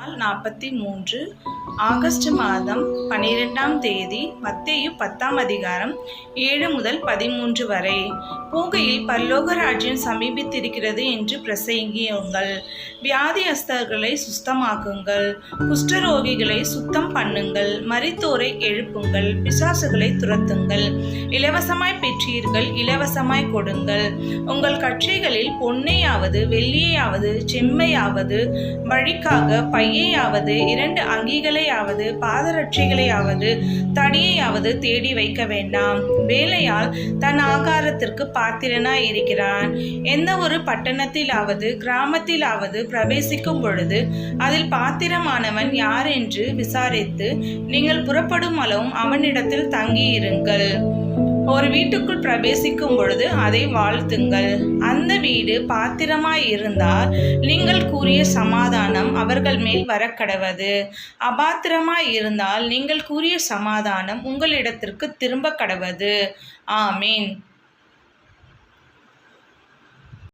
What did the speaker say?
43 August மாதம் 12ஆம் தேதி மத்தேயு 10ஆம் அதிகாரம் 7 முதல் 13 வரை. போகையில் பரலோக ராஜ்யம் சமீபித்திருக்கிறது என்று பிரசங்கியுங்கள். வியாதியஸ்தர்களை சுஸ்தமாக்குங்கள், குஷ்டரோகிகளை சுத்தம் பண்ணுங்கள், மரித்தோரை எழுப்புங்கள், பிசாசுகளை துரத்துங்கள். இலவசமாய் பெற்றீர்கள், இலவசமாய் கொடுங்கள். உங்கள் கட்சிகளில் பொன்னையாவது வெள்ளியையாவது செம்மையாவது வழிக்காக பையையாவது 2 அங்கிகளையாவது பாதரட்சைகளையாவது தடியையாவது தேடி வைக்க வேண்டாம். வேலையால் தன் ஆகாரத்திற்கு பாத்திரனாய் இருக்கிறான். எந்த ஒரு பட்டணத்திலாவது கிராமத்திலாவது பிரவேசிக்கும் பொழுது அதில் பாத்திரமானவன் யார் என்று விசாரித்து நீங்கள் புறப்படும் அளவும் அவனிடத்தில் தங்கியிருங்கள். ஒரு வீட்டுக்குள் பிரவேசிக்கும் பொழுது அதை வாழ்த்துங்கள். அந்த வீடு பாத்திரமாய் இருந்தால் நீங்கள் கூறிய சமாதானம் அவர்கள் மேல் வரக்கடவது. அபாத்திரமாய் இருந்தால் நீங்கள் கூறிய சமாதானம் உங்களிடத்திற்கு திரும்ப கடவது. ஆமீன்.